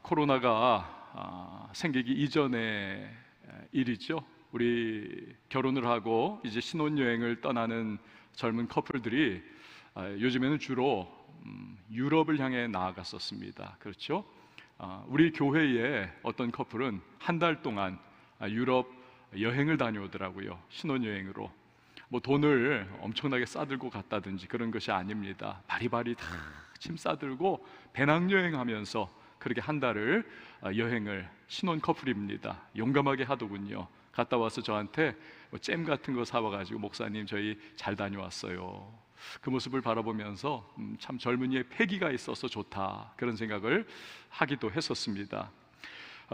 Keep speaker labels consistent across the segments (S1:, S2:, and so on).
S1: 코로나가 생기기 이전의 일이죠. 우리 결혼을 하고 이제 신혼여행을 떠나는 젊은 커플들이 요즘에는 주로 유럽을 향해 나아갔었습니다. 그렇죠? 우리 교회에 어떤 커플은 한 달 동안 유럽 여행을 다녀오더라고요. 신혼여행으로. 뭐 돈을 엄청나게 싸들고 갔다든지 그런 것이 아닙니다. 바리바리 다 짐 싸들고 배낭여행하면서 그렇게 한 달을 여행을 신혼 커플입니다. 용감하게 하더군요. 갔다 와서 저한테 잼 같은 거 사와가지고 목사님 저희 잘 다녀왔어요. 그 모습을 바라보면서 참 젊은이의 패기가 있어서 좋다 그런 생각을 하기도 했었습니다.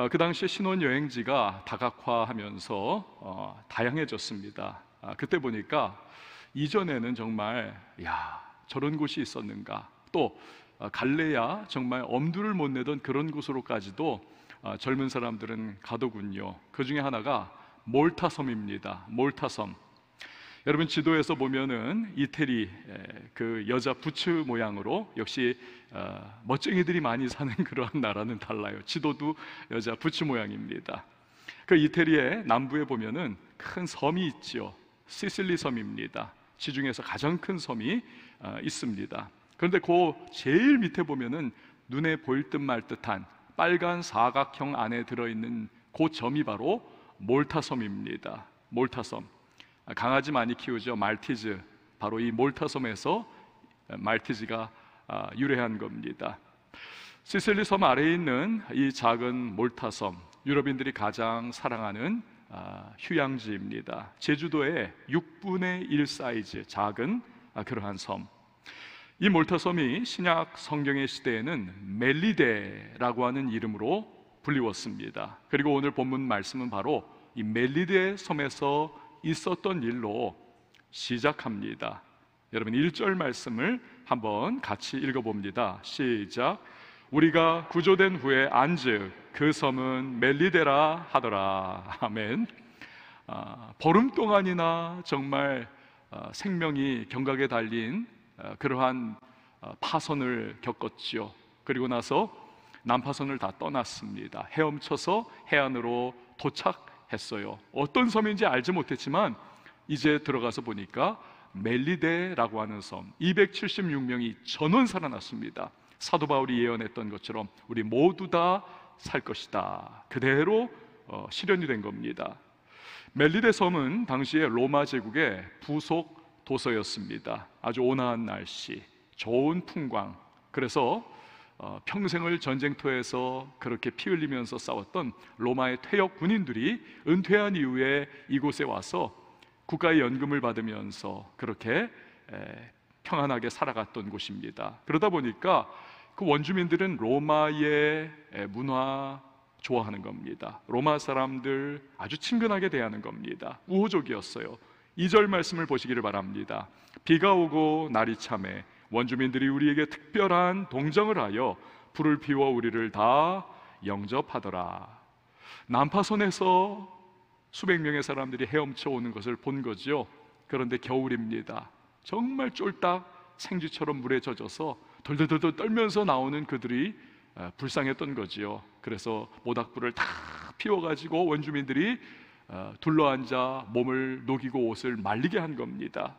S1: 그 당시에 신혼여행지가 다각화하면서 다양해졌습니다. 그때 보니까 이전에는 정말 저런 곳이 있었는가, 또 갈래야 정말 엄두를 못 내던 그런 곳으로까지도 젊은 사람들은 가더군요. 그 중에 하나가 몰타섬입니다. 몰타섬. 여러분 지도에서 보면은 이태리 그 여자 부츠 모양으로, 역시 멋쟁이들이 많이 사는 그러한 나라는 달라요. 지도도 여자 부츠 모양입니다. 그 이태리의 남부에 보면은 큰 섬이 있죠. 시실리 섬입니다. 지중해에서 가장 큰 섬이 있습니다. 그런데 그 제일 밑에 보면은 눈에 보일 듯 말 듯한 빨간 사각형 안에 들어있는 그 점이 바로 몰타섬입니다. 몰타섬. 강아지 많이 키우죠. 말티즈. 바로 이 몰타섬에서 말티즈가 유래한 겁니다. 시실리 섬 아래에 있는 이 작은 몰타섬, 유럽인들이 가장 사랑하는 휴양지입니다. 제주도의 6분의 1 사이즈 작은 그러한 섬. 이 몰타섬이 신약 성경의 시대에는 멜리데라고 하는 이름으로 불리웠습니다. 그리고 오늘 본문 말씀은 바로 이 멜리데 섬에서 있었던 일로 시작합니다. 여러분 1절 말씀을 한번 같이 읽어봅니다. 시작. 우리가 구조된 후에 안즉 그 섬은 멜리데라 하더라. 아멘. 보름 동안이나 정말 생명이 경각에 달린 그러한 파선을 겪었지요. 그리고 나서 남파선을 다 떠났습니다. 헤엄쳐서 해안으로 도착했어요. 어떤 섬인지 알지 못했지만 이제 들어가서 보니까 멜리데라고 하는 섬, 276명이 전원 살아났습니다. 사도 바울이 예언했던 것처럼 우리 모두 다 살 것이다. 그대로 실현이 된 겁니다. 멜리데 섬은 당시에 로마 제국의 부속 도서였습니다. 아주 온화한 날씨, 좋은 풍광. 그래서 평생을 전쟁터에서 그렇게 피 흘리면서 싸웠던 로마의 퇴역 군인들이 은퇴한 이후에 이곳에 와서 국가의 연금을 받으면서 그렇게 평안하게 살아갔던 곳입니다. 그러다 보니까 그 원주민들은 로마의 문화 좋아하는 겁니다. 로마 사람들 아주 친근하게 대하는 겁니다. 우호적이었어요. 2절 말씀을 보시기를 바랍니다. 비가 오고 날이 참해 원주민들이 우리에게 특별한 동정을 하여 불을 피워 우리를 다 영접하더라. 난파선에서 수백 명의 사람들이 헤엄쳐 오는 것을 본 거죠. 그런데 겨울입니다. 정말 쫄딱 생쥐처럼 물에 젖어서 덜덜덜 떨면서 나오는 그들이 불쌍했던 거지요. 그래서 모닥불을 다 피워가지고 원주민들이 둘러앉아 몸을 녹이고 옷을 말리게 한 겁니다.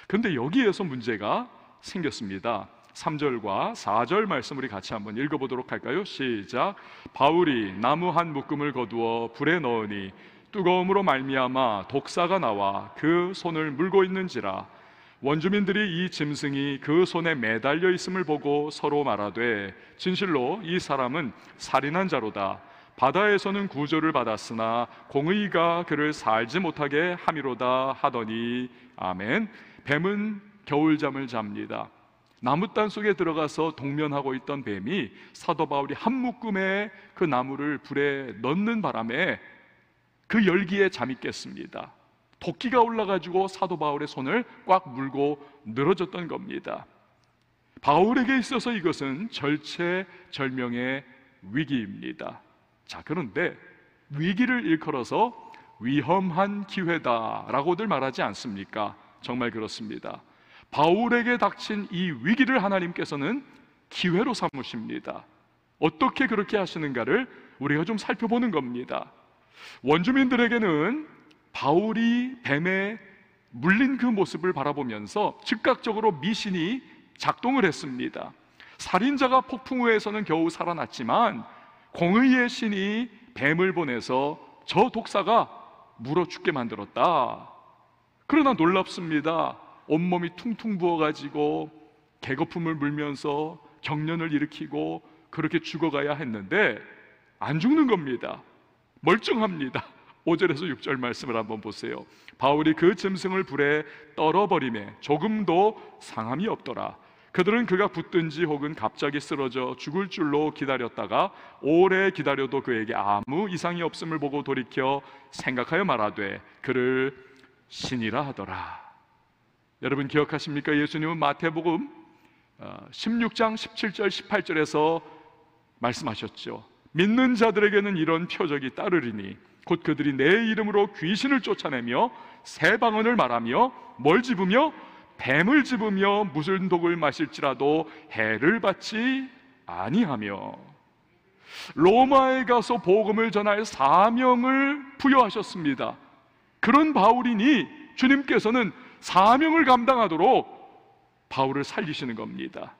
S1: 그런데 여기에서 문제가 생겼습니다. 3절과 4절 말씀 우리 같이 한번 읽어보도록 할까요? 시작. 바울이 나무 한 묶음을 거두어 불에 넣으니 뜨거움으로 말미암아 독사가 나와 그 손을 물고 있는지라. 원주민들이 이 짐승이 그 손에 매달려 있음을 보고 서로 말하되 진실로 이 사람은 살인한 자로다. 바다에서는 구조를 받았으나 공의가 그를 살지 못하게 함이로다 하더니 아멘. 뱀은 겨울잠을 잡니다. 나무단 속에 들어가서 동면하고 있던 뱀이 사도 바울이 한 묶음의 그 나무를 불에 넣는 바람에 그 열기에 잠이 깼습니다. 도끼가 올라가지고 사도 바울의 손을 꽉 물고 늘어졌던 겁니다. 바울에게 있어서 이것은 절체절명의 위기입니다. 자, 그런데 위기를 일컬어서 위험한 기회다라고들 말하지 않습니까? 정말 그렇습니다. 바울에게 닥친 이 위기를 하나님께서는 기회로 삼으십니다. 어떻게 그렇게 하시는가를 우리가 좀 살펴보는 겁니다. 원주민들에게는 바울이 뱀에 물린 그 모습을 바라보면서 즉각적으로 미신이 작동을 했습니다. 살인자가 폭풍우에서는 겨우 살아났지만 공의의 신이 뱀을 보내서 저 독사가 물어 죽게 만들었다. 그러나 놀랍습니다. 온몸이 퉁퉁 부어가지고 개거품을 물면서 경련을 일으키고 그렇게 죽어가야 했는데 안 죽는 겁니다. 멀쩡합니다. 5절에서 6절 말씀을 한번 보세요. 바울이 그 짐승을 불에 떨어버리매 조금도 상함이 없더라. 그들은 그가 붙든지 혹은 갑자기 쓰러져 죽을 줄로 기다렸다가 오래 기다려도 그에게 아무 이상이 없음을 보고 돌이켜 생각하여 말하되 그를 신이라 하더라. 여러분 기억하십니까? 예수님은 마태복음 16장 17절 18절에서 말씀하셨죠. 믿는 자들에게는 이런 표적이 따르리니 곧 그들이 내 이름으로 귀신을 쫓아내며 새 방언을 말하며 뭘 집으며 뱀을 집으며 무슨 독을 마실지라도 해를 받지 아니하며. 로마에 가서 복음을 전할 사명을 부여하셨습니다. 그런 바울이니 주님께서는 사명을 감당하도록 바울을 살리시는 겁니다.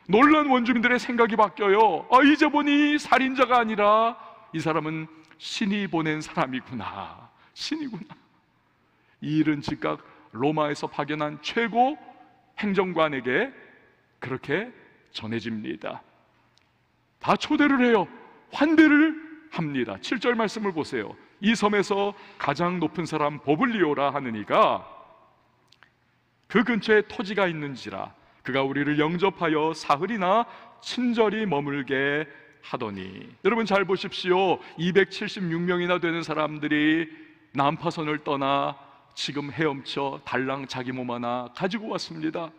S1: 놀란 원주민들의 생각이 바뀌어요. 이제 보니 살인자가 아니라 이 사람은 신이 보낸 사람이구나. 신이구나. 이 일은 즉각 로마에서 파견한 최고 행정관에게 그렇게 전해집니다. 다 초대를 해요. 환대를 합니다. 7절 말씀을 보세요. 이 섬에서 가장 높은 사람 버블리오라 하느니가 그 근처에 토지가 있는지라 그가 우리를 영접하여 사흘이나 친절히 머물게 하더니. 여러분 잘 보십시오. 276명이나 되는 사람들이 난파선을 떠나 지금 헤엄쳐 달랑 자기 몸 하나 가지고 왔습니다.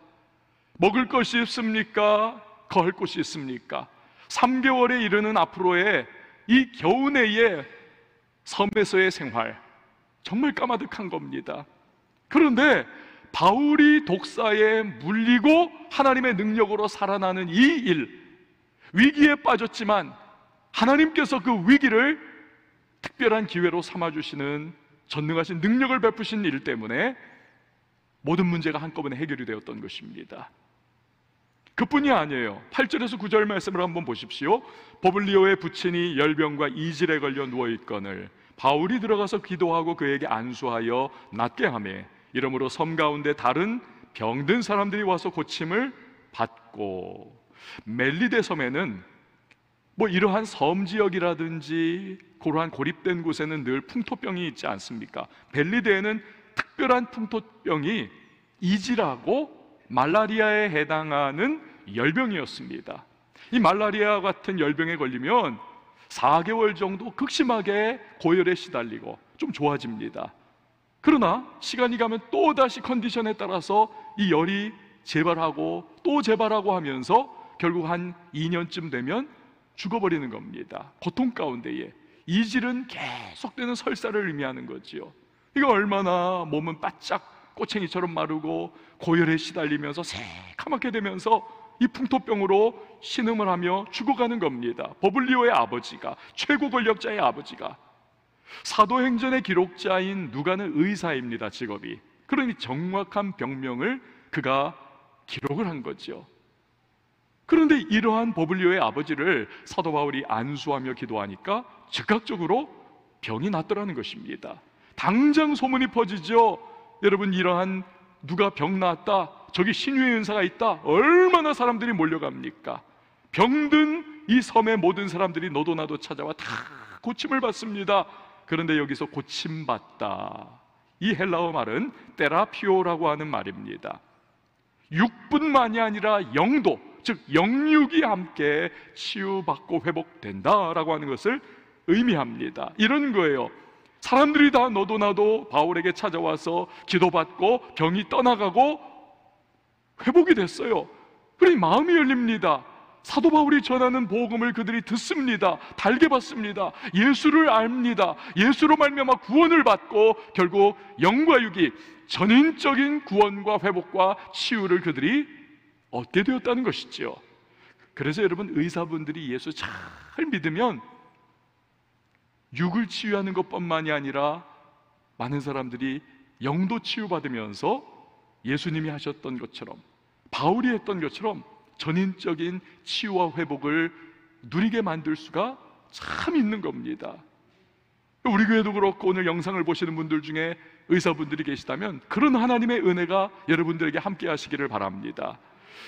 S1: 먹을 것이 있습니까? 거할 곳이 있습니까? 3개월에 이르는 앞으로의 이 겨우내의 섬에서의 생활, 정말 까마득한 겁니다. 그런데 바울이 독사에 물리고 하나님의 능력으로 살아나는 이 일, 위기에 빠졌지만 하나님께서 그 위기를 특별한 기회로 삼아주시는 전능하신 능력을 베푸신 일 때문에 모든 문제가 한꺼번에 해결이 되었던 것입니다. 그뿐이 아니에요. 8절에서 9절 말씀을 한번 보십시오. 버블리오의 부친이 열병과 이질에 걸려 누워있거늘 바울이 들어가서 기도하고 그에게 안수하여 낫게 하매 이러므로 섬 가운데 다른 병든 사람들이 와서 고침을 받고. 멜리데 섬에는 이러한 섬 지역이라든지 그러한 고립된 곳에는 늘 풍토병이 있지 않습니까? 멜리데에는 특별한 풍토병이 이질하고 말라리아에 해당하는 열병이었습니다. 이 말라리아 같은 열병에 걸리면 4개월 정도 극심하게 고열에 시달리고 좀 좋아집니다. 그러나 시간이 가면 또다시 컨디션에 따라서 이 열이 재발하고 또 재발하고 하면서 결국 한 2년쯤 되면 죽어버리는 겁니다. 고통 가운데에. 이질은 계속되는 설사를 의미하는 거지요. 이거 얼마나 몸은 바짝 꼬챙이처럼 마르고 고열에 시달리면서 새카맣게 되면서 이 풍토병으로 신음을 하며 죽어가는 겁니다. 버블리오의 아버지가, 최고 권력자의 아버지가. 사도행전의 기록자인 누가는 의사입니다. 직업이. 그러니 정확한 병명을 그가 기록을 한 거죠. 그런데 이러한 버블리오의 아버지를 사도 바울이 안수하며 기도하니까 즉각적으로 병이 낫더라는 것입니다. 당장 소문이 퍼지죠. 여러분, 이러한 누가 병 낫다, 저기 신유의 은사가 있다, 얼마나 사람들이 몰려갑니까? 병든 이 섬의 모든 사람들이 너도 나도 찾아와 다 고침을 받습니다. 그런데 여기서 고침받다, 이 헬라어 말은 테라피오라고 하는 말입니다. 육뿐만이 아니라 영도, 즉 영육이 함께 치유받고 회복된다라고 하는 것을 의미합니다. 이런 거예요. 사람들이 다 너도 나도 바울에게 찾아와서 기도받고 병이 떠나가고 회복이 됐어요. 그러니 마음이 열립니다. 사도 바울이 전하는 복음을 그들이 듣습니다. 달게 받습니다. 예수를 압니다. 예수로 말미암아 구원을 받고 결국 영과 육이 전인적인 구원과 회복과 치유를 그들이 얻게 되었다는 것이죠. 그래서 여러분, 의사분들이 예수 잘 믿으면 육을 치유하는 것뿐만이 아니라 많은 사람들이 영도 치유받으면서 예수님이 하셨던 것처럼, 바울이 했던 것처럼 전인적인 치유와 회복을 누리게 만들 수가 참 있는 겁니다. 우리 교회도 그렇고 오늘 영상을 보시는 분들 중에 의사분들이 계시다면 그런 하나님의 은혜가 여러분들에게 함께 하시기를 바랍니다.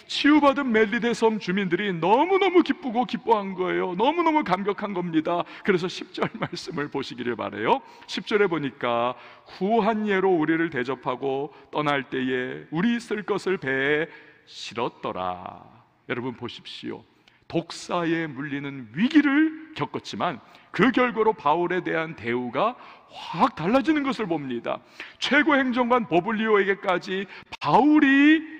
S1: 치유받은 멜리데 섬 주민들이 너무너무 기쁘고 기뻐한 거예요. 너무너무 감격한 겁니다. 그래서 10절 말씀을 보시기를 바라요. 10절에 보니까 후한 예로 우리를 대접하고 떠날 때에 우리 쓸 것을 배에 실었더라. 여러분 보십시오. 독사에 물리는 위기를 겪었지만 그 결과로 바울에 대한 대우가 확 달라지는 것을 봅니다. 최고 행정관 버블리오에게까지 바울이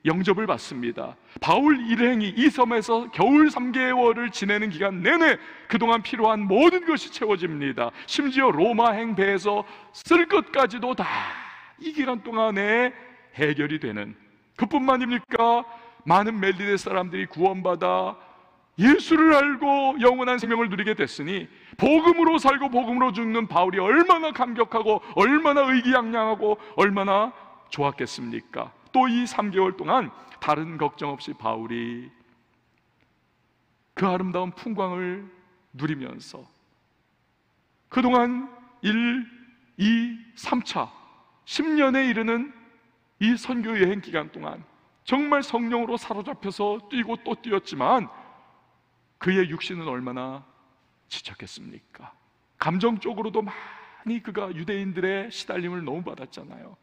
S1: 영접을 받습니다. 바울 일행이 이 섬에서 겨울 3개월을 지내는 기간 내내 그동안 필요한 모든 것이 채워집니다. 심지어 로마행 배에서 쓸 것까지도 다 이 기간 동안에 해결이 되는, 그뿐만입니까? 많은 멜리데 사람들이 구원받아 예수를 알고 영원한 생명을 누리게 됐으니 복음으로 살고 복음으로 죽는 바울이 얼마나 감격하고 얼마나 의기양양하고 얼마나 좋았겠습니까? 또 이 3개월 동안 다른 걱정 없이 바울이 그 아름다운 풍광을 누리면서 그동안 1, 2, 3차 10년에 이르는 이 선교 여행 기간 동안 정말 성령으로 사로잡혀서 뛰고 또 뛰었지만 그의 육신은 얼마나 지쳤겠습니까? 감정적으로도 많이 그가 유대인들의 시달림을 너무 받았잖아요.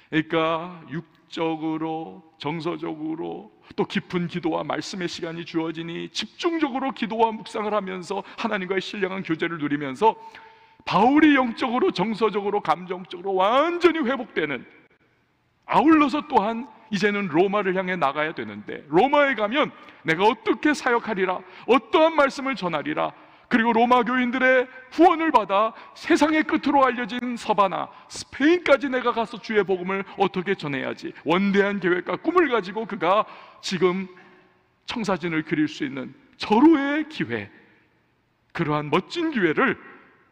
S1: 그러니까 육적으로, 정서적으로, 또 깊은 기도와 말씀의 시간이 주어지니 집중적으로 기도와 묵상을 하면서 하나님과의 신령한 교제를 누리면서 바울이 영적으로, 정서적으로, 감정적으로 완전히 회복되는, 아울러서 또한 이제는 로마를 향해 나가야 되는데 로마에 가면 내가 어떻게 사역하리라, 어떠한 말씀을 전하리라, 그리고 로마 교인들의 후원을 받아 세상의 끝으로 알려진 서바나, 스페인까지 내가 가서 주의 복음을 어떻게 전해야지, 원대한 계획과 꿈을 가지고 그가 지금 청사진을 그릴 수 있는 절호의 기회, 그러한 멋진 기회를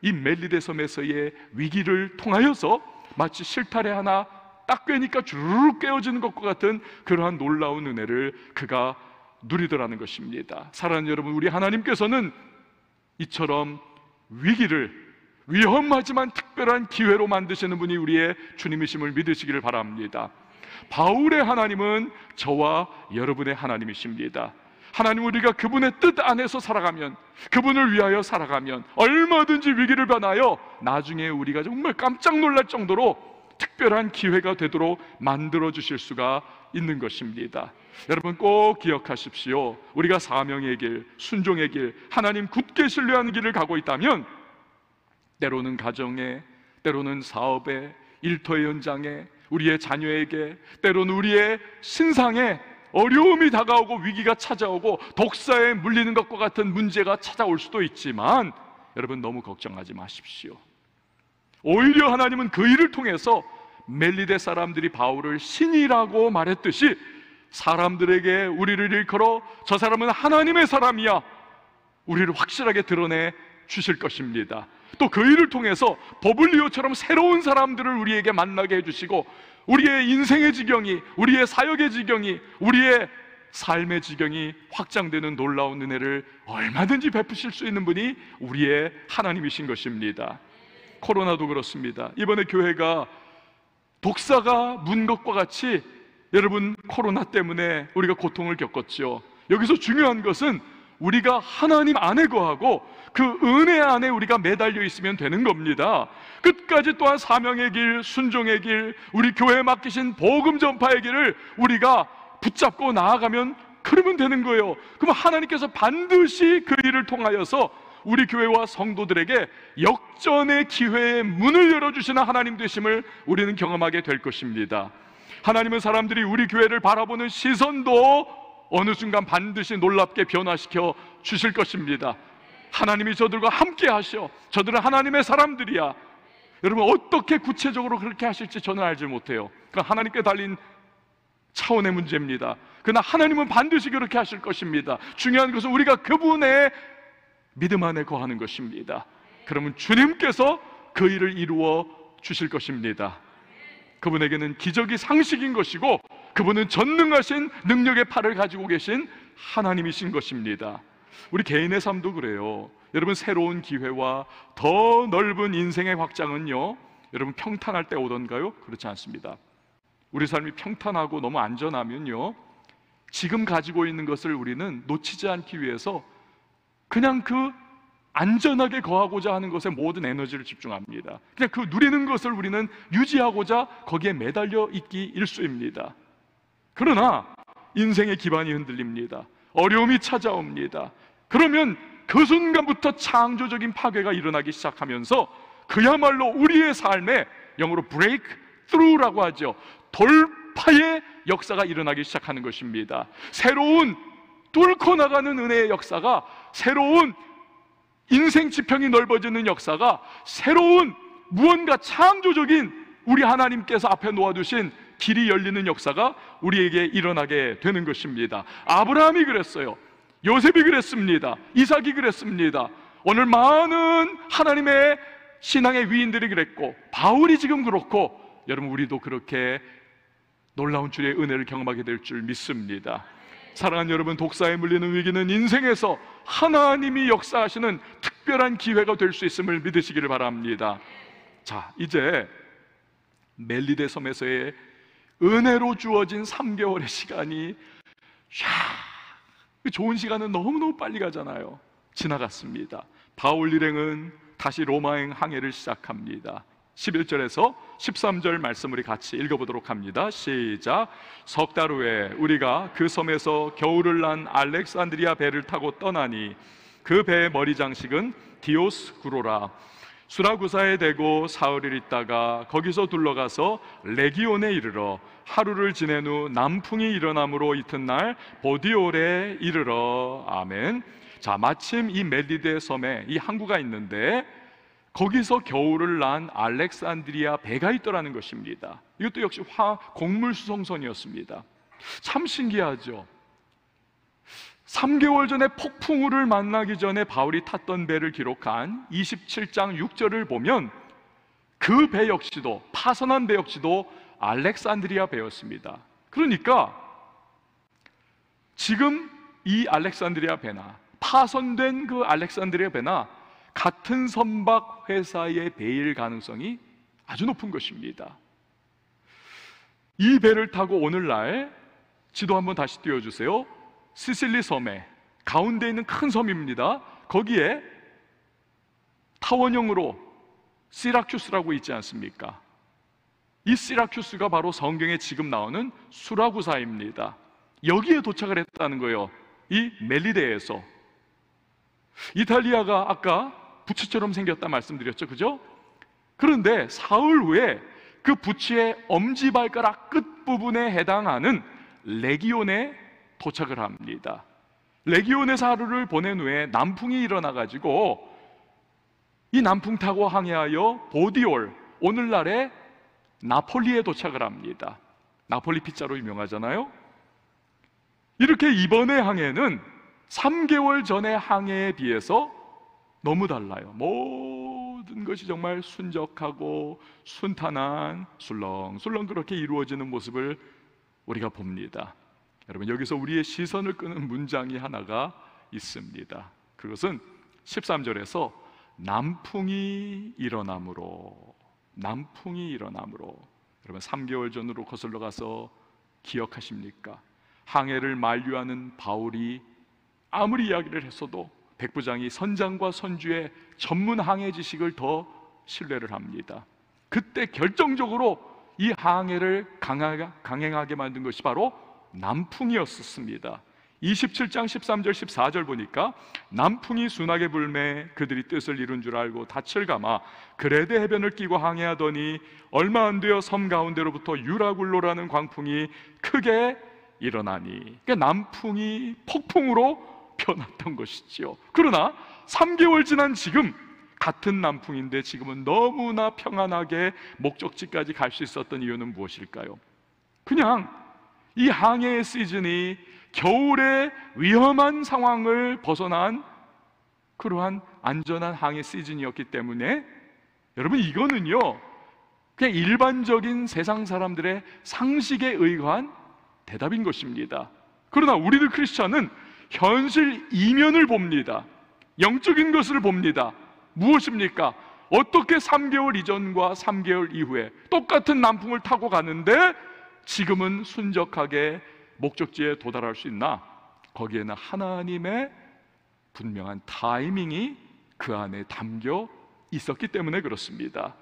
S1: 이 멜리데 섬에서의 위기를 통하여서 마치 실타래 하나 딱 꿰니까 주르륵 깨어지는 것과 같은 그러한 놀라운 은혜를 그가 누리더라는 것입니다. 사랑하는 여러분, 우리 하나님께서는 이처럼 위기를 위험하지만 특별한 기회로 만드시는 분이 우리의 주님이심을 믿으시기를 바랍니다. 바울의 하나님은 저와 여러분의 하나님이십니다. 하나님, 우리가 그분의 뜻 안에서 살아가면, 그분을 위하여 살아가면 얼마든지 위기를 변하여 나중에 우리가 정말 깜짝 놀랄 정도로 특별한 기회가 되도록 만들어 주실 수가 있는 것입니다. 여러분 꼭 기억하십시오. 우리가 사명의 길, 순종의 길, 하나님 굳게 신뢰하는 길을 가고 있다면 때로는 가정에, 때로는 사업에, 일터의 현장에, 우리의 자녀에게, 때로는 우리의 신상에 어려움이 다가오고 위기가 찾아오고 독사에 물리는 것과 같은 문제가 찾아올 수도 있지만 여러분 너무 걱정하지 마십시오. 오히려 하나님은 그 일을 통해서 멜리데 사람들이 바울을 신이라고 말했듯이 사람들에게 우리를 일컬어 저 사람은 하나님의 사람이야, 우리를 확실하게 드러내 주실 것입니다. 또 그 일을 통해서 버블리오처럼 새로운 사람들을 우리에게 만나게 해주시고 우리의 인생의 지경이, 우리의 사역의 지경이, 우리의 삶의 지경이 확장되는 놀라운 은혜를 얼마든지 베푸실 수 있는 분이 우리의 하나님이신 것입니다. 코로나도 그렇습니다. 이번에 교회가 독사가 문 것과 같이 여러분 코로나 때문에 우리가 고통을 겪었죠. 여기서 중요한 것은 우리가 하나님 안에 거하고 그 은혜 안에 우리가 매달려 있으면 되는 겁니다. 끝까지 또한 사명의 길, 순종의 길, 우리 교회에 맡기신 복음 전파의 길을 우리가 붙잡고 나아가면 그러면 되는 거예요. 그럼 하나님께서 반드시 그 일을 통하여서 우리 교회와 성도들에게 역전의 기회의 문을 열어주시는 하나님 되심을 우리는 경험하게 될 것입니다. 하나님은 사람들이 우리 교회를 바라보는 시선도 어느 순간 반드시 놀랍게 변화시켜 주실 것입니다. 하나님이 저들과 함께 하셔, 저들은 하나님의 사람들이야. 여러분 어떻게 구체적으로 그렇게 하실지 저는 알지 못해요. 그러니까 하나님께 달린 차원의 문제입니다. 그러나 하나님은 반드시 그렇게 하실 것입니다. 중요한 것은 우리가 그분의 믿음 안에 거하는 것입니다. 그러면 주님께서 그 일을 이루어 주실 것입니다. 그분에게는 기적이 상식인 것이고 그분은 전능하신 능력의 팔을 가지고 계신 하나님이신 것입니다. 우리 개인의 삶도 그래요. 여러분, 새로운 기회와 더 넓은 인생의 확장은요, 여러분 평탄할 때 오던가요? 그렇지 않습니다. 우리 삶이 평탄하고 너무 안전하면요, 지금 가지고 있는 것을 우리는 놓치지 않기 위해서 그냥 그 안전하게 거하고자 하는 것에 모든 에너지를 집중합니다. 그냥 그 누리는 것을 우리는 유지하고자 거기에 매달려 있기 일쑤입니다. 그러나 인생의 기반이 흔들립니다. 어려움이 찾아옵니다. 그러면 그 순간부터 창조적인 파괴가 일어나기 시작하면서 그야말로 우리의 삶에 영어로 break through라고 하죠. 돌파의 역사가 일어나기 시작하는 것입니다. 새로운 뚫고 나가는 은혜의 역사가, 새로운 인생 지평이 넓어지는 역사가, 새로운 무언가 창조적인 우리 하나님께서 앞에 놓아두신 길이 열리는 역사가 우리에게 일어나게 되는 것입니다. 아브라함이 그랬어요. 요셉이 그랬습니다. 이삭이 그랬습니다. 오늘 많은 하나님의 신앙의 위인들이 그랬고, 바울이 지금 그렇고, 여러분 우리도 그렇게 놀라운 주의 은혜를 경험하게 될 줄 믿습니다. 사랑하는 여러분, 독사에 물리는 위기는 인생에서 하나님이 역사하시는 특별한 기회가 될 수 있음을 믿으시기를 바랍니다. 자, 이제 멜리데 섬에서의 은혜로 주어진 3개월의 시간이 좋은 시간은 너무너무 빨리 가잖아요. 지나갔습니다. 바울 일행은 다시 로마행 항해를 시작합니다. 11절에서 13절 말씀 우리 같이 읽어보도록 합니다. 시작. 석 달 후에 우리가 그 섬에서 겨울을 난 알렉산드리아 배를 타고 떠나니 그 배의 머리 장식은 디오스구로라. 수라구사에 대고 사흘을 있다가 거기서 둘러가서 레기온에 이르러 하루를 지낸 후 남풍이 일어남으로 이튿날 보디올에 이르러. 아멘. 자, 마침 이 멜리데 섬에 이 항구가 있는데 거기서 겨울을 난 알렉산드리아 배가 있더라는 것입니다. 이것도 역시 곡물 수송선이었습니다. 참 신기하죠. 3개월 전에 폭풍우를 만나기 전에 바울이 탔던 배를 기록한 27장 6절을 보면 그 배 역시도, 파선한 배 역시도 알렉산드리아 배였습니다. 그러니까 지금 이 알렉산드리아 배나 파선된 그 알렉산드리아 배나 같은 선박 회사의 배일 가능성이 아주 높은 것입니다. 이 배를 타고 오늘날 지도 한번 다시 띄워주세요. 시실리 섬에 가운데 있는 큰 섬입니다. 거기에 타원형으로 시라큐스라고 있지 않습니까? 이 시라큐스가 바로 성경에 지금 나오는 수라구사입니다. 여기에 도착을 했다는 거예요. 이 멜리데에서. 이탈리아가 아까 부츠처럼 생겼다 말씀드렸죠, 그죠? 그런데 사흘 후에 그 부츠의 엄지발가락 끝부분에 해당하는 레기온에 도착을 합니다. 레기온에서 하루를 보낸 후에 남풍이 일어나가지고 이 남풍 타고 항해하여 보디올, 오늘날의 나폴리에 도착을 합니다. 나폴리 피자로 유명하잖아요. 이렇게 이번의 항해는 3개월 전의 항해에 비해서 너무 달라요. 모든 것이 정말 순적하고 순탄한, 술렁술렁 그렇게 이루어지는 모습을 우리가 봅니다. 여러분, 여기서 우리의 시선을 끄는 문장이 하나가 있습니다. 그것은 13절에서 남풍이 일어남으로. 남풍이 일어남으로. 여러분, 3개월 전으로 거슬러 가서 기억하십니까? 항해를 만류하는 바울이 아무리 이야기를 했어도 백부장이 선장과 선주의 전문 항해 지식을 더 신뢰를 합니다. 그때 결정적으로 이 항해를 강행하게 만든 것이 바로 남풍이었습니다. 27장 13절 14절 보니까 남풍이 순하게 불매 그들이 뜻을 이룬 줄 알고 닻을 감아 그레데 해변을 끼고 항해하더니 얼마 안 되어 섬 가운데로부터 유라굴로라는 광풍이 크게 일어나니, 그러니까 남풍이 폭풍으로 변했던 것이지요. 그러나 3개월 지난 지금 같은 남풍인데 지금은 너무나 평안하게 목적지까지 갈 수 있었던 이유는 무엇일까요? 그냥 이 항해의 시즌이 겨울의 위험한 상황을 벗어난 그러한 안전한 항해 시즌이었기 때문에 여러분, 이거는요 그냥 일반적인 세상 사람들의 상식에 의거한 대답인 것입니다. 그러나 우리들 크리스찬은 현실 이면을 봅니다. 영적인 것을 봅니다. 무엇입니까? 어떻게 3개월 이전과 3개월 이후에 똑같은 남풍을 타고 가는데 지금은 순적하게 목적지에 도달할 수 있나? 거기에는 하나님의 분명한 타이밍이 그 안에 담겨 있었기 때문에 그렇습니다.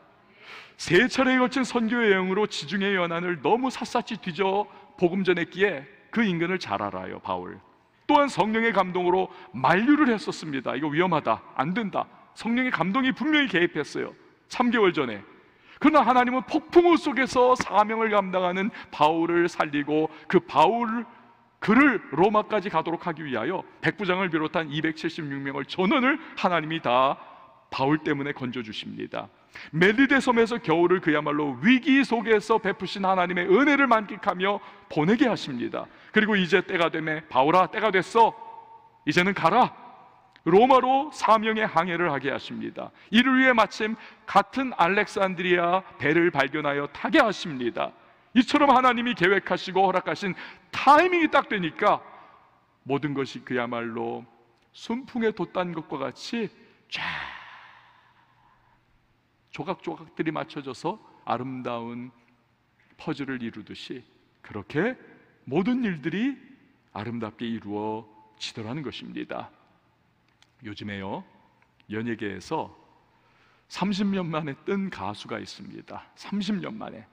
S1: 3차례에 걸친 선교 여행으로 지중해 연안을 너무 샅샅이 뒤져 복음 전했기에 그 인근을 잘 알아요, 바울. 또한 성령의 감동으로 만류를 했었습니다. 이거 위험하다, 안 된다. 성령의 감동이 분명히 개입했어요, 3개월 전에. 그러나 하나님은 폭풍우 속에서 사명을 감당하는 바울을 살리고 그를 로마까지 가도록 하기 위하여 백부장을 비롯한 276명을 전원을 하나님이 다 바울 때문에 건져주십니다. 멜리데 섬에서 겨울을 그야말로 위기 속에서 베푸신 하나님의 은혜를 만끽하며 보내게 하십니다. 그리고 이제 때가 되매 바울아, 때가 됐어, 이제는 가라, 로마로 사명의 항해를 하게 하십니다. 이를 위해 마침 같은 알렉산드리아 배를 발견하여 타게 하십니다. 이처럼 하나님이 계획하시고 허락하신 타이밍이 딱 되니까 모든 것이 그야말로 순풍에 돛단 것과 같이 쫙 조각조각들이 맞춰져서 아름다운 퍼즐을 이루듯이 그렇게 모든 일들이 아름답게 이루어지더라는 것입니다. 요즘에요, 연예계에서 30년 만에 뜬 가수가 있습니다. 30년 만에.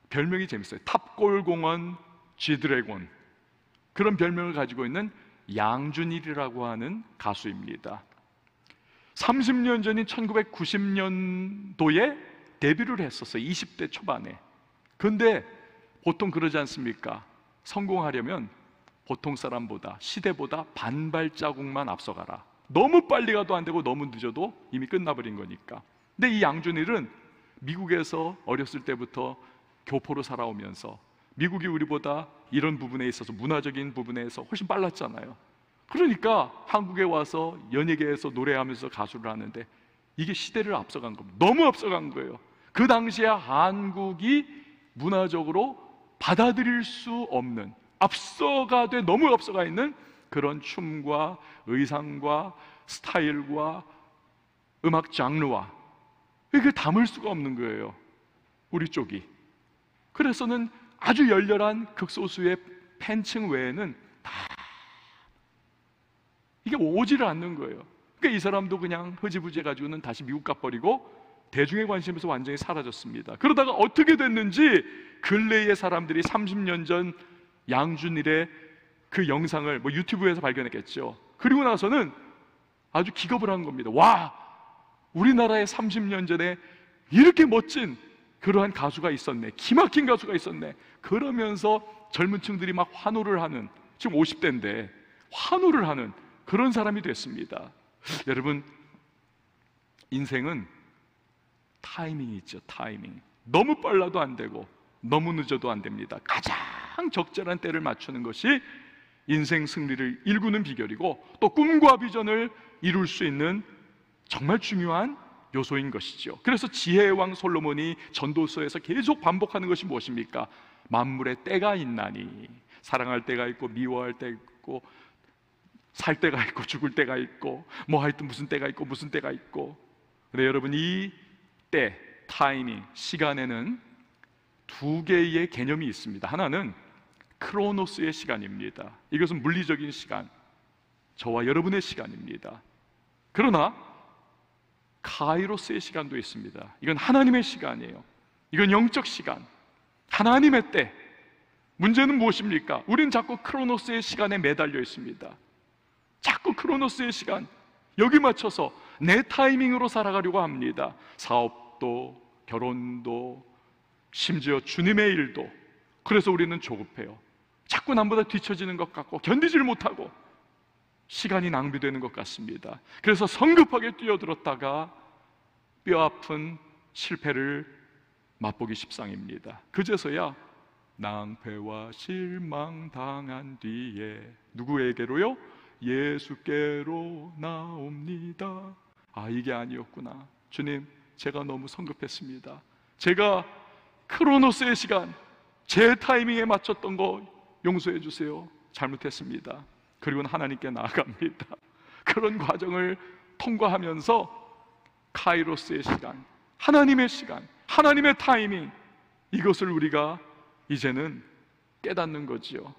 S1: 별명이 재밌어요. 탑골공원 G드래곤, 그런 별명을 가지고 있는 양준일이라고 하는 가수입니다. 30년 전인 1990년도에 데뷔를 했었어요. 20대 초반에. 근데 보통 그러지 않습니까? 성공하려면 보통 사람보다, 시대보다 반발자국만 앞서가라. 너무 빨리 가도 안 되고 너무 늦어도 이미 끝나버린 거니까. 근데 이 양준일은 미국에서 어렸을 때부터 교포로 살아오면서 미국이 우리보다 이런 부분에 있어서, 문화적인 부분에서 훨씬 빨랐잖아요. 그러니까 한국에 와서 연예계에서 노래하면서 가수를 하는데 이게 시대를 앞서간 겁니다. 너무 앞서간 거예요. 그 당시에 한국이 문화적으로 받아들일 수 없는, 너무 앞서가 있는 그런 춤과 의상과 스타일과 음악 장르와 이게 담을 수가 없는 거예요, 우리 쪽이. 그래서는 아주 열렬한 극소수의 팬층 외에는 다 이게 오지를 않는 거예요. 그러니까 이 사람도 그냥 흐지부지 해가지고는 다시 미국 가버리고 대중의 관심에서 완전히 사라졌습니다. 그러다가 어떻게 됐는지 근래의 사람들이 30년 전 양준일의 그 영상을 유튜브에서 발견했겠죠. 그리고 나서는 아주 기겁을 한 겁니다. 와, 우리나라에 30년 전에 이렇게 멋진 그러한 가수가 있었네, 기막힌 가수가 있었네. 그러면서 젊은 층들이 막 환호를 하는, 지금 50대인데 환호를 하는 그런 사람이 됐습니다. 여러분, 인생은 타이밍이 있죠. 타이밍. 너무 빨라도 안 되고 너무 늦어도 안 됩니다. 가장 적절한 때를 맞추는 것이 인생 승리를 일구는 비결이고 또 꿈과 비전을 이룰 수 있는 정말 중요한 요소인 것이죠. 그래서 지혜의 왕 솔로몬이 전도서에서 계속 반복하는 것이 무엇입니까? 만물의 때가 있나니, 사랑할 때가 있고 미워할 때가 있고 살 때가 있고 죽을 때가 있고 하여튼 무슨 때가 있고 무슨 때가 있고. 근데 여러분, 이 때, 타이밍, 시간에는 두 개의 개념이 있습니다. 하나는 크로노스의 시간입니다. 이것은 물리적인 시간, 저와 여러분의 시간입니다. 그러나 카이로스의 시간도 있습니다. 이건 하나님의 시간이에요. 이건 영적 시간, 하나님의 때. 문제는 무엇입니까? 우린 자꾸 크로노스의 시간에 매달려 있습니다. 자꾸 크로노스의 시간, 여기 맞춰서 내 타이밍으로 살아가려고 합니다. 사업도, 결혼도, 심지어 주님의 일도. 그래서 우리는 조급해요. 자꾸 남보다 뒤처지는 것 같고 견디질 못하고 시간이 낭비되는 것 같습니다. 그래서 성급하게 뛰어들었다가 뼈아픈 실패를 맛보기 십상입니다. 그제서야 낭패와 실망 당한 뒤에 누구에게로요? 예수께로 나옵니다. 아, 이게 아니었구나. 주님, 제가 너무 성급했습니다. 제가 크로노스의 시간, 제 타이밍에 맞췄던 거 용서해 주세요. 잘못했습니다. 그리고는 하나님께 나아갑니다. 그런 과정을 통과하면서 카이로스의 시간, 하나님의 시간, 하나님의 타이밍, 이것을 우리가 이제는 깨닫는 거지요.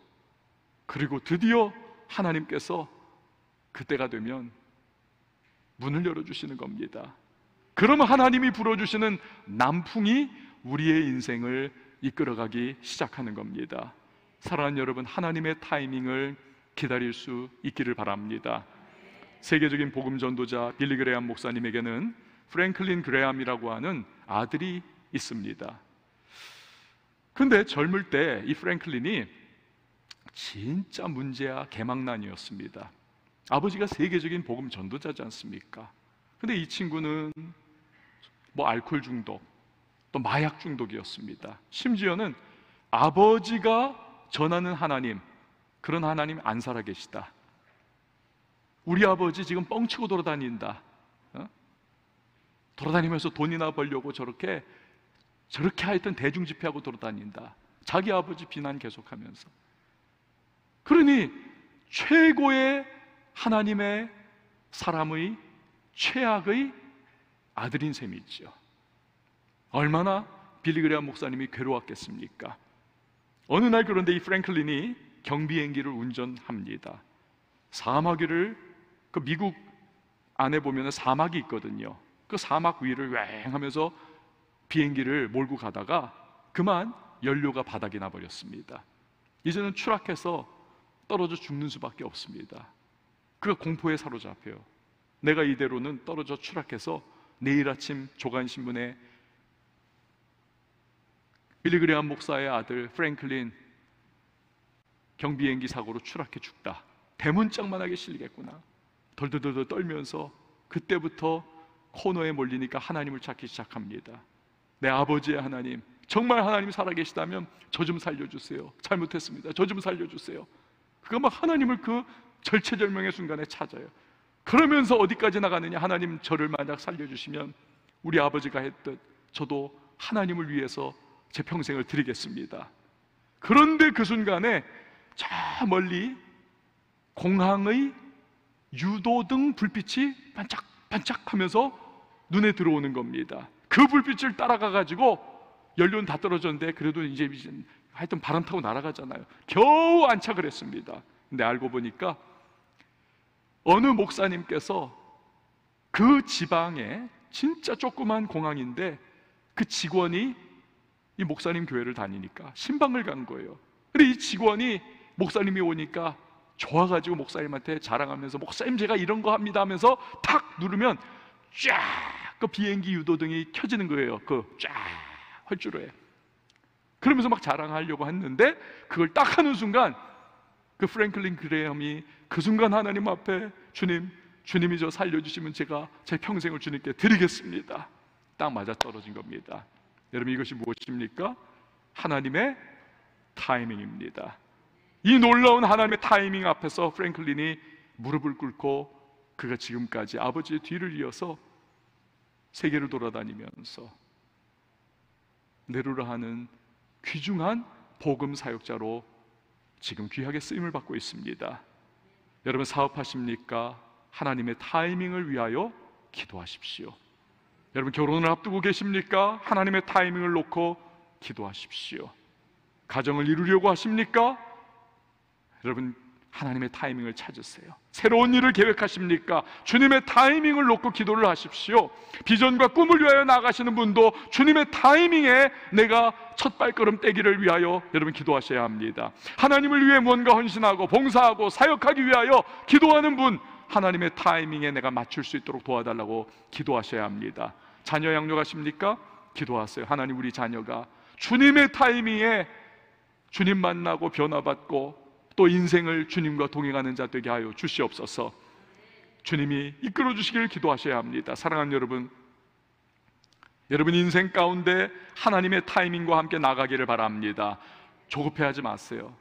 S1: 그리고 드디어 하나님께서 그때가 되면 문을 열어주시는 겁니다. 그러면 하나님이 불어주시는 남풍이 우리의 인생을 이끌어가기 시작하는 겁니다. 사랑하는 여러분, 하나님의 타이밍을 기다릴 수 있기를 바랍니다. 세계적인 복음 전도자 빌리 그레함 목사님에게는 프랭클린 그레함이라고 하는 아들이 있습니다. 그런데 젊을 때 이 프랭클린이 진짜 문제야 개망난이었습니다. 아버지가 세계적인 복음 전도자지 않습니까? 근데 이 친구는 뭐 알코올 중독, 또 마약 중독이었습니다. 심지어는 아버지가 전하는 하나님, 그런 하나님 안 살아계시다. 우리 아버지 지금 뻥치고 돌아다닌다. 돌아다니면서 돈이나 벌려고 저렇게 하여튼 대중집회하고 돌아다닌다. 자기 아버지 비난 계속하면서. 그러니 최고의 하나님의 사람의 최악의 아들인 셈이죠. 얼마나 빌리 그레함 목사님이 괴로웠겠습니까? 어느 날 그런데 이 프랭클린이 경비행기를 운전합니다. 사막 위를, 그 미국 안에 보면 사막이 있거든요. 그 사막 위를 왱하면서 비행기를 몰고 가다가 그만 연료가 바닥이 나버렸습니다. 이제는 추락해서 떨어져 죽는 수밖에 없습니다. 그가 공포에 사로잡혀요. 내가 이대로는 떨어져 추락해서 내일 아침 조간신문에 빌리 그레함 목사의 아들 프랭클린 경비행기 사고로 추락해 죽다, 대문짝만하게 실리겠구나. 덜덜덜 떨면서 그때부터 코너에 몰리니까 하나님을 찾기 시작합니다. 내 아버지의 하나님, 정말 하나님 살아계시다면 저 좀 살려주세요. 잘못했습니다. 저 좀 살려주세요. 그가 막 하나님을 그 절체절명의 순간에 찾아요. 그러면서 어디까지 나가느냐? 하나님, 저를 만약 살려주시면 우리 아버지가 했듯 저도 하나님을 위해서 제 평생을 드리겠습니다. 그런데 그 순간에 저 멀리 공항의 유도등 불빛이 반짝반짝하면서 눈에 들어오는 겁니다. 그 불빛을 따라가가지고 연료는 다 떨어졌는데 그래도 이제 하여튼 바람 타고 날아가잖아요. 겨우 안착을 했습니다. 근데 알고 보니까 어느 목사님께서 그 지방에 진짜 조그만 공항인데 그 직원이 이 목사님 교회를 다니니까 신방을 간 거예요. 근데 이 직원이 목사님이 오니까 좋아가지고 목사님한테 자랑하면서 목사님 제가 이런 거 합니다 하면서 탁 누르면 쫙 그 비행기 유도등이 켜지는 거예요. 그 쫙 활주로에. 그러면서 막 자랑하려고 했는데 그걸 딱 하는 순간 그 프랭클린 그레함이 그 순간 하나님 앞에 주님이 저 살려주시면 제가 제 평생을 주님께 드리겠습니다. 딱 맞아 떨어진 겁니다. 여러분, 이것이 무엇입니까? 하나님의 타이밍입니다. 이 놀라운 하나님의 타이밍 앞에서 프랭클린이 무릎을 꿇고 그가 지금까지 아버지의 뒤를 이어서 세계를 돌아다니면서 내루라 하는 귀중한 복음 사역자로 지금 귀하게 쓰임을 받고 있습니다. 여러분, 사업하십니까? 하나님의 타이밍을 위하여 기도하십시오. 여러분, 결혼을 앞두고 계십니까? 하나님의 타이밍을 놓고 기도하십시오. 가정을 이루려고 하십니까? 여러분, 하나님의 타이밍을 찾으세요. 새로운 일을 계획하십니까? 주님의 타이밍을 놓고 기도를 하십시오. 비전과 꿈을 위하여 나가시는 분도 주님의 타이밍에 내가 첫 발걸음 떼기를 위하여 여러분 기도하셔야 합니다. 하나님을 위해 무언가 헌신하고 봉사하고 사역하기 위하여 기도하는 분, 하나님의 타이밍에 내가 맞출 수 있도록 도와달라고 기도하셔야 합니다. 자녀 양육하십니까? 기도하세요. 하나님, 우리 자녀가 주님의 타이밍에 주님 만나고 변화받고 또 인생을 주님과 동행하는 자 되게 하여 주시옵소서. 주님이 이끌어 주시기를 기도하셔야 합니다. 사랑하는 여러분, 여러분 인생 가운데 하나님의 타이밍과 함께 나가기를 바랍니다. 조급해하지 마세요.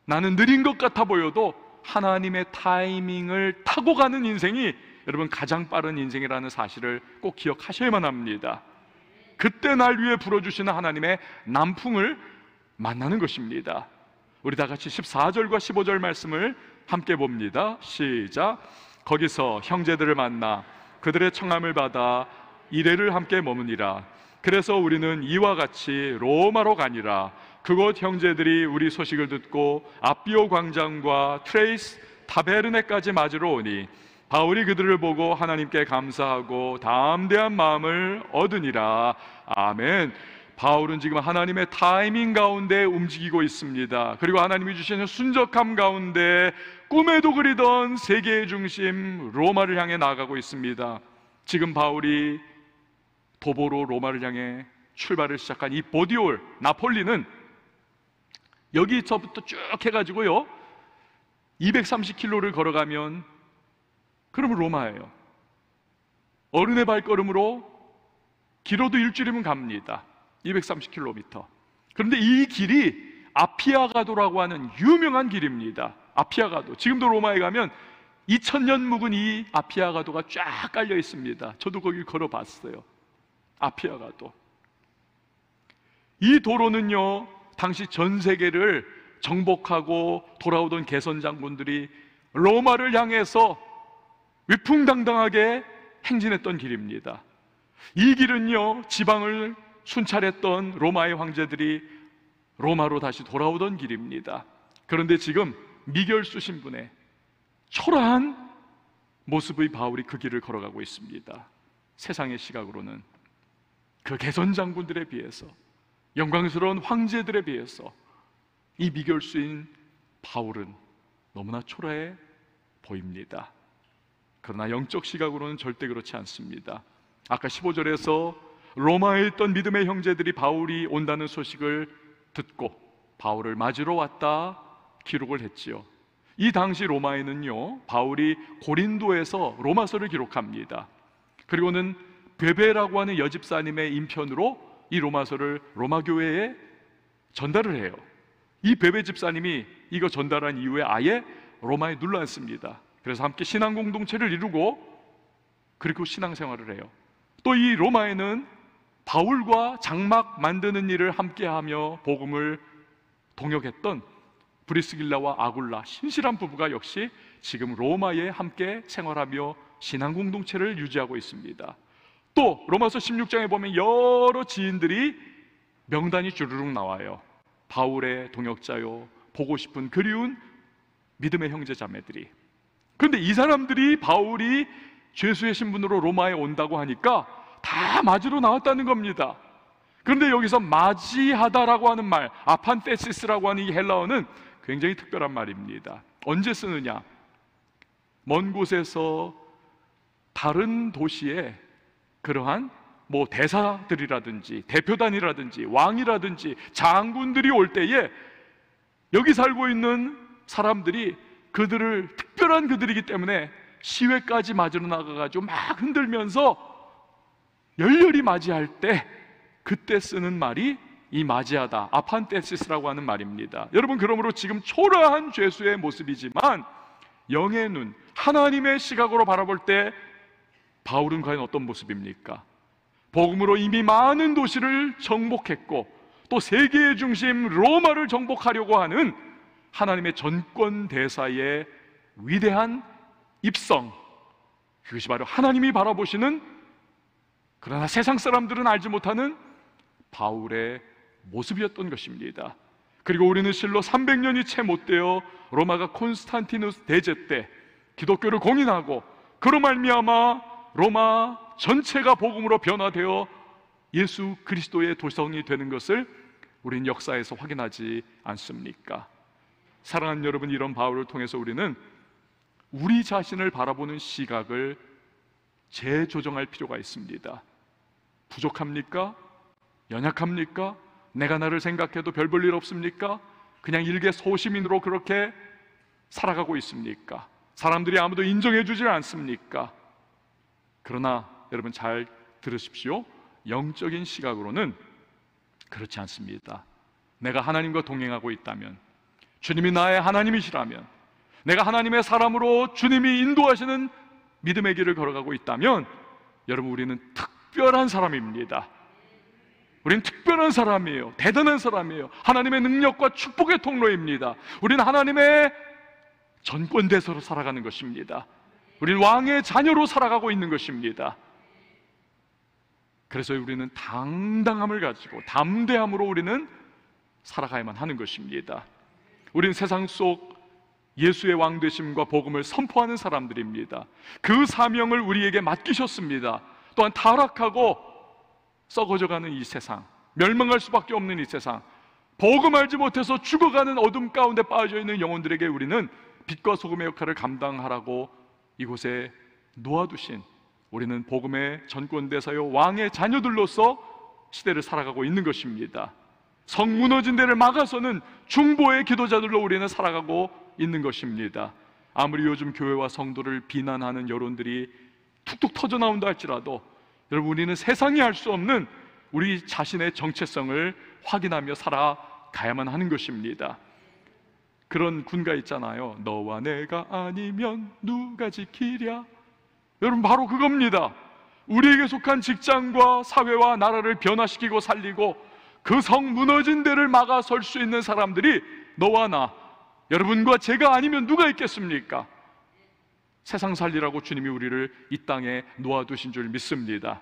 S1: 나는 느린 것 같아 보여도 하나님의 타이밍을 타고 가는 인생이 여러분 가장 빠른 인생이라는 사실을 꼭 기억하셔야만 합니다. 그때 날 위해 불어주시는 하나님의 남풍을 만나는 것입니다. 우리 다 같이 14절과 15절 말씀을 함께 봅니다. 시작. 거기서 형제들을 만나 그들의 청함을 받아 이레를 함께 머무니라. 그래서 우리는 이와 같이 로마로 가니라. 그곳 형제들이 우리 소식을 듣고 앞비오 광장과 트레이스 타베르네까지 맞으러 오니 바울이 그들을 보고 하나님께 감사하고 담대한 마음을 얻으니라. 아멘. 바울은 지금 하나님의 타이밍 가운데 움직이고 있습니다. 그리고 하나님이 주시는 순적함 가운데 꿈에도 그리던 세계의 중심 로마를 향해 나아가고 있습니다. 지금 바울이 도보로 로마를 향해 출발을 시작한 이 보디올 나폴리는 여기서부터 쭉 해가지고요 230km를 걸어가면 그러면 로마예요. 어른의 발걸음으로 길어도 일주일이면 갑니다. 230km. 그런데 이 길이 아피아가도라고 하는 유명한 길입니다. 아피아가도. 지금도 로마에 가면 2000년 묵은 이 아피아가도가 쫙 깔려 있습니다. 저도 거길 걸어봤어요. 아피아가도. 이 도로는요 당시 전 세계를 정복하고 돌아오던 개선 장군들이 로마를 향해서 위풍당당하게 행진했던 길입니다. 이 길은요 지방을 순찰했던 로마의 황제들이 로마로 다시 돌아오던 길입니다. 그런데 지금 미결수 신분의 초라한 모습의 바울이 그 길을 걸어가고 있습니다. 세상의 시각으로는 그 개선 장군들에 비해서, 영광스러운 황제들에 비해서 이 미결수인 바울은 너무나 초라해 보입니다. 그러나 영적 시각으로는 절대 그렇지 않습니다. 아까 15절에서 로마에 있던 믿음의 형제들이 바울이 온다는 소식을 듣고 바울을 맞으러 왔다 기록을 했지요. 이 당시 로마에는요 바울이 고린도에서 로마서를 기록합니다. 그리고는 베베라고 하는 여집사님의 인편으로 이 로마서를 로마 교회에 전달을 해요. 이 베베 집사님이 이거 전달한 이후에 아예 로마에 눌러 앉습니다. 그래서 함께 신앙 공동체를 이루고 그리고 신앙생활을 해요. 또 이 로마에는 바울과 장막 만드는 일을 함께하며 복음을 동역했던 브리스길라와 아굴라 신실한 부부가 역시 지금 로마에 함께 생활하며 신앙 공동체를 유지하고 있습니다. 또 로마서 16장에 보면 여러 지인들이 명단이 주르륵 나와요. 바울의 동역자요, 보고 싶은 그리운 믿음의 형제 자매들이. 그런데 이 사람들이 바울이 죄수의 신분으로 로마에 온다고 하니까 다 맞으러 나왔다는 겁니다. 그런데 여기서 맞이하다라고 하는 말, 아판테시스라고 하는 이 헬라어는 굉장히 특별한 말입니다. 언제 쓰느냐? 먼 곳에서 다른 도시에 그러한 대사들이라든지 대표단이라든지 왕이라든지 장군들이 올 때에 여기 살고 있는 사람들이 그들을 특별한 그들이기 때문에 시외까지 맞으러 나가가지고 막 흔들면서 열렬히 맞이할 때 그때 쓰는 말이 이 맞이하다, 아판테시스라고 하는 말입니다. 여러분, 그러므로 지금 초라한 죄수의 모습이지만 영의 눈, 하나님의 시각으로 바라볼 때 바울은 과연 어떤 모습입니까? 복음으로 이미 많은 도시를 정복했고 또 세계의 중심 로마를 정복하려고 하는 하나님의 전권 대사의 위대한 입성, 그것이 바로 하나님이 바라보시는, 그러나 세상 사람들은 알지 못하는 바울의 모습이었던 것입니다. 그리고 우리는 실로 300년이 채 못되어 로마가 콘스탄티누스 대제 때 기독교를 공인하고 그로 말미암아 로마 전체가 복음으로 변화되어 예수 그리스도의 도성이 되는 것을 우리는 역사에서 확인하지 않습니까? 사랑하는 여러분, 이런 바울을 통해서 우리는 우리 자신을 바라보는 시각을 재조정할 필요가 있습니다. 부족합니까? 연약합니까? 내가 나를 생각해도 별 볼 일 없습니까? 그냥 일개 소시민으로 그렇게 살아가고 있습니까? 사람들이 아무도 인정해 주지 않습니까? 그러나 여러분 잘 들으십시오. 영적인 시각으로는 그렇지 않습니다. 내가 하나님과 동행하고 있다면, 주님이 나의 하나님이시라면, 내가 하나님의 사람으로 주님이 인도하시는 믿음의 길을 걸어가고 있다면, 여러분, 우리는 특별한 사람입니다. 우리는 특별한 사람이에요. 대단한 사람이에요. 하나님의 능력과 축복의 통로입니다. 우리는 하나님의 전권대서로 살아가는 것입니다. 우리는 왕의 자녀로 살아가고 있는 것입니다. 그래서 우리는 당당함을 가지고 담대함으로 우리는 살아가야만 하는 것입니다. 우리는 세상 속 예수의 왕되심과 복음을 선포하는 사람들입니다. 그 사명을 우리에게 맡기셨습니다. 또한 타락하고 썩어져가는 이 세상, 멸망할 수밖에 없는 이 세상, 복음 알지 못해서 죽어가는 어둠 가운데 빠져있는 영혼들에게 우리는 빛과 소금의 역할을 감당하라고 이곳에 놓아두신, 우리는 복음의 전권대사요 왕의 자녀들로서 시대를 살아가고 있는 것입니다. 성 무너진 데를 막아서는 중보의 기도자들로 우리는 살아가고 있는 것입니다. 아무리 요즘 교회와 성도를 비난하는 여론들이 툭툭 터져 나온다 할지라도, 여러분, 우리는 세상이 할 수 없는 우리 자신의 정체성을 확인하며 살아가야만 하는 것입니다. 그런 군가 있잖아요. 너와 내가 아니면 누가 지키랴. 여러분, 바로 그겁니다. 우리에게 속한 직장과 사회와 나라를 변화시키고 살리고 그 성 무너진 데를 막아설 수 있는 사람들이 너와 나, 여러분과 제가 아니면 누가 있겠습니까? 세상 살리라고 주님이 우리를 이 땅에 놓아두신 줄 믿습니다.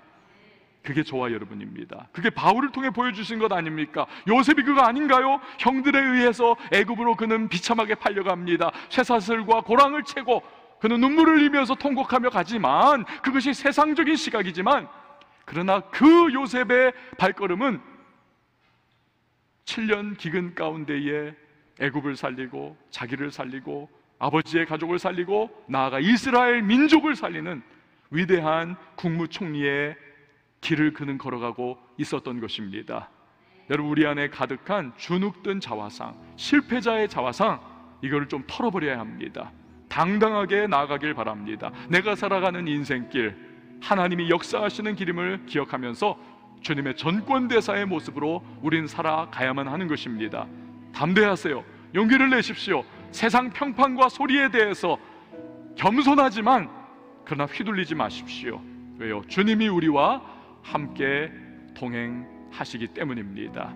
S1: 그게 저와 여러분입니다. 그게 바울을 통해 보여주신 것 아닙니까? 요셉이 그거 아닌가요? 형들에 의해서 애굽으로 그는 비참하게 팔려갑니다. 쇠사슬과 고랑을 채고 그는 눈물을 흘리면서 통곡하며 가지만, 그것이 세상적인 시각이지만, 그러나 그 요셉의 발걸음은 7년 기근 가운데에 애굽을 살리고 자기를 살리고 아버지의 가족을 살리고 나아가 이스라엘 민족을 살리는 위대한 국무총리의 길을 그는 걸어가고 있었던 것입니다. 여러분, 우리 안에 가득한 주눅든 자화상, 실패자의 자화상, 이거를 좀 털어버려야 합니다. 당당하게 나아가길 바랍니다. 내가 살아가는 인생길, 하나님이 역사하시는 길임을 기억하면서 주님의 전권대사의 모습으로 우린 살아가야만 하는 것입니다. 담대하세요. 용기를 내십시오. 세상 평판과 소리에 대해서 겸손하지만 그러나 휘둘리지 마십시오. 왜요? 주님이 우리와 함께 동행하시기 때문입니다.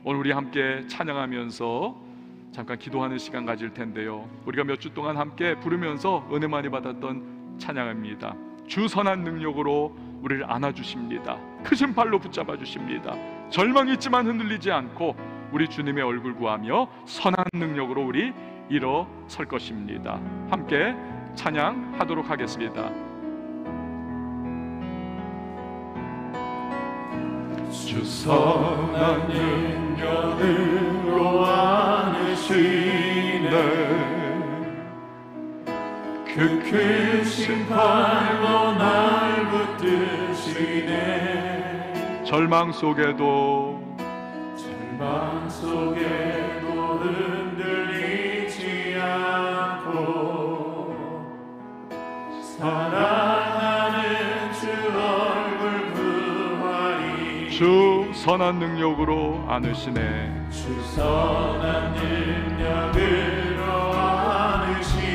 S1: 오늘 우리 함께 찬양하면서 잠깐 기도하는 시간 가질 텐데요, 우리가 몇 주 동안 함께 부르면서 은혜 많이 받았던 찬양입니다. 주 선한 능력으로 우리를 안아주십니다. 크신 팔로 붙잡아 주십니다. 절망이 있지만 흔들리지 않고 우리 주님의 얼굴 구하며 선한 능력으로 우리 일어설 것입니다. 함께 찬양하도록 하겠습니다.
S2: 주 선한 능력으로 안으시네. 그 크신 팔로 날 붙드시네.
S1: 절망 속에도
S2: 흔들리지 않고 사랑하는 주 얼굴 구하리.
S1: 주 선한 능력으로 안으시네.
S2: 주 선한 능력으로 안으시네.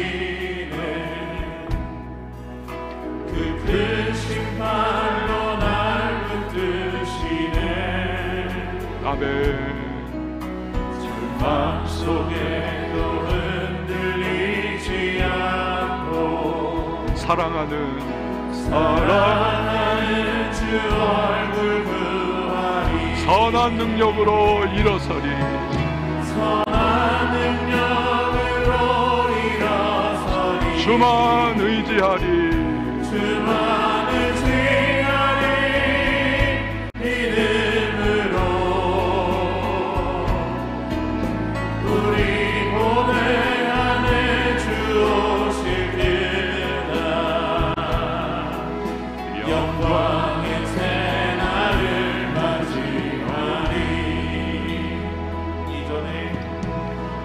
S2: 그 크신 팔로 날 붙드시네.
S1: 아멘.
S2: 절망 속에도 흔들리지 않고
S1: 사랑하는
S2: 주 얼굴 구하리.
S1: 선한 능력으로 일어서리.
S2: 선한 능력으로 일어서리.
S1: 주만 의지하리.
S2: 주만 의지하리. 믿음으로 우리 보내하는 주 오실 그날 영광의 새날을 맞이하리.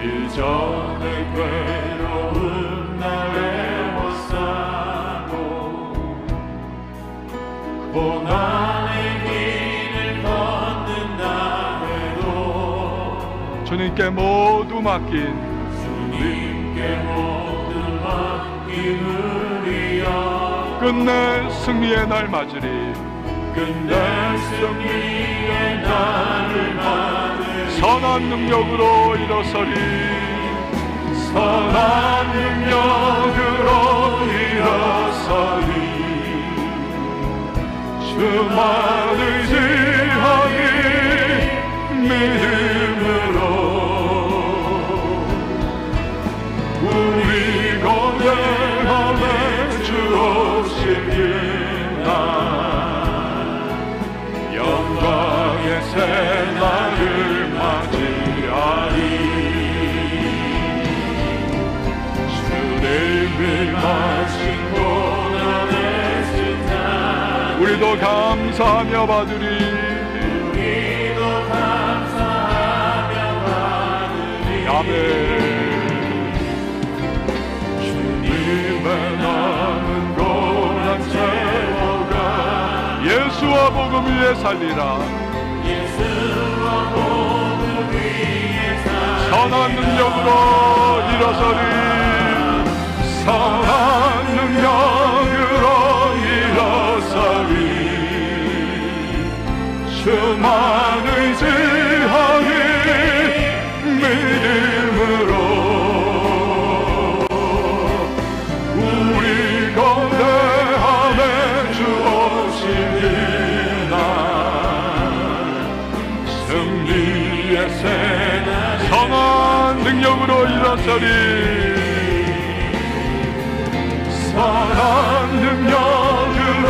S2: 이전에 괴로운 날 외웠사고 고난의 길을 걷는다 해도
S1: 주님께 모두 맡긴
S2: 주님께 모두 맡기느리여.
S1: 끝내 승리의 날 맞으리.
S2: 끝내 승리의 날을 맞으리.
S1: 선한 능력으로 일어서리.
S2: 선한 능력으로 일어서리. 주만 의지하니 믿음으로 우리 고백하며 주 오시길 날 영광의 새날을 맞이하리. 주님이 마신 고난의 진탕
S1: 우리도 감사하며 받으리.
S2: 우리도 감사하며 받으리.
S1: 아멘.
S2: 주님의 남은 고난 채워가
S1: 예수와 복음 위에 살리라.
S2: 예수와 복음 위에 살리라.
S1: 선한 능력으로 일어서리.
S2: 선한 능력으로 일어서리. 주만 의지하니 믿음으로 우리 거대함에 주 오시길 날 승리의 새날
S1: 선한 능력으로 일어서리.
S2: 선한 능력으로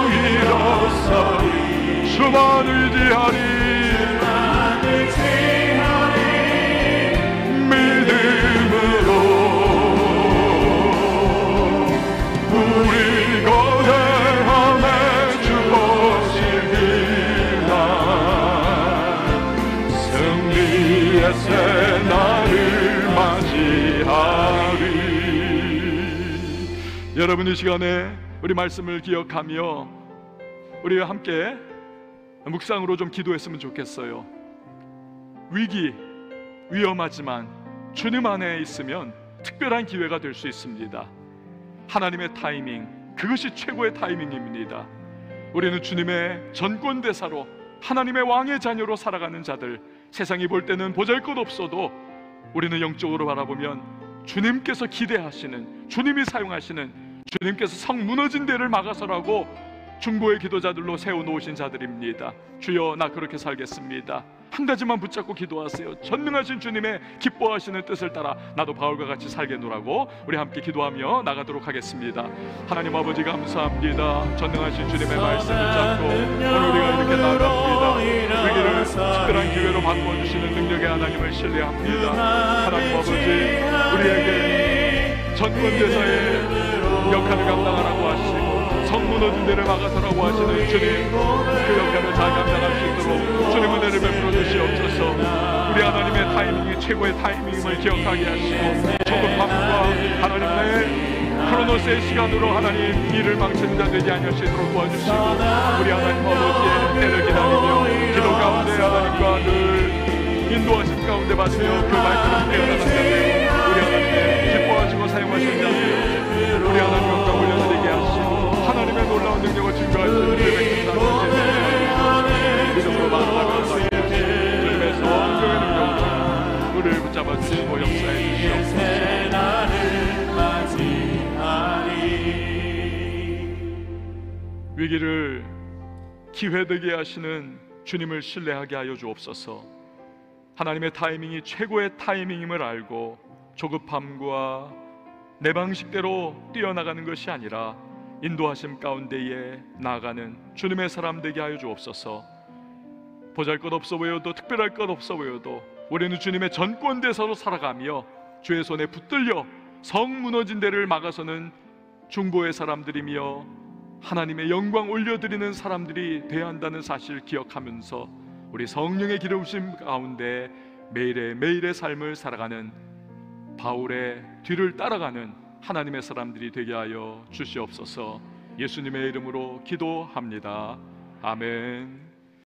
S2: 일어서리.
S1: 주만 의지하리.
S2: 믿음으로 우리 거대함에 주 오시길 날 승리의 새날을 맞이하리.
S1: 여러분, 이 시간에 우리 말씀을 기억하며 우리와 함께 묵상으로 좀 기도했으면 좋겠어요. 위기, 위험하지만 주님 안에 있으면 특별한 기회가 될 수 있습니다. 하나님의 타이밍, 그것이 최고의 타이밍입니다. 우리는 주님의 전권대사로 하나님의 왕의 자녀로 살아가는 자들, 세상이 볼 때는 보잘것없어도 우리는 영적으로 바라보면 주님께서 기대하시는, 주님이 사용하시는, 주님께서 성 무너진 데를 막아서라고 중보의 기도자들로 세워놓으신 자들입니다. 주여, 나 그렇게 살겠습니다. 한 가지만 붙잡고 기도하세요. 전능하신 주님의 기뻐하시는 뜻을 따라 나도 바울과 같이 살겠노라고 우리 함께 기도하며 나가도록 하겠습니다. 하나님 아버지, 감사합니다. 전능하신 주님의 말씀을 잡고 오늘 우리가 이렇게 나아갑니다. 위기를 특별한 기회로 바꿔주시는 능력의 하나님을 신뢰합니다. 하나님 아버지, 우리에게 전권대사의 역할을 감당하라고 하시고 성 무너진 데를 막아서라고 하시는 주님, 그 역할을 잘 감당할 수 있도록 주님 은혜를 베풀어 주시옵소서. 우리 하나님의 타이밍이 최고의 타이밍임을 기억하게 하시고 조급함과 하나님 나의 크로노스의 시간으로 하나님 일을 망치는 자 되지 아니하시도록 도와주시고 우리 하나님 아버지의 때를 기다리며 기도 가운데 하나님과 늘 인도하심 가운데 받으며 그 말씀을 깨어나는 자들, 우리 하나님의 기뻐하시고 사용하시는 자들, 우리 하나님 영광 올려드리게 하시고 하나님의 놀라운 능력을 증거하시는 우리 백성들 믿음으로 만나가서 주님의 성령의 능력으로 우리를 붙잡아 주시고 역사해 주시옵소서. 위기를 기회되게 하시는 주님을 신뢰하게 하여 주옵소서. 하나님의 타이밍이 최고의 타이밍임을 알고 조급함과 내 방식대로 뛰어나가는 것이 아니라 인도하심 가운데에 나아가는 주님의 사람 되게 하여 주옵소서. 보잘것없어 보여도 특별할 것 없어 보여도 우리는 주님의 전권대사로 살아가며 주의 손에 붙들려 성 무너진 데를 막아서는 중보의 사람들이며 하나님의 영광 올려드리는 사람들이 되어야 한다는 사실을 기억하면서 우리 성령의 기름부심 가운데 매일의 삶을 살아가는 바울의 뒤를 따라가는 하나님의 사람들이 되게 하여 주시옵소서. 예수님의 이름으로 기도합니다. 아멘.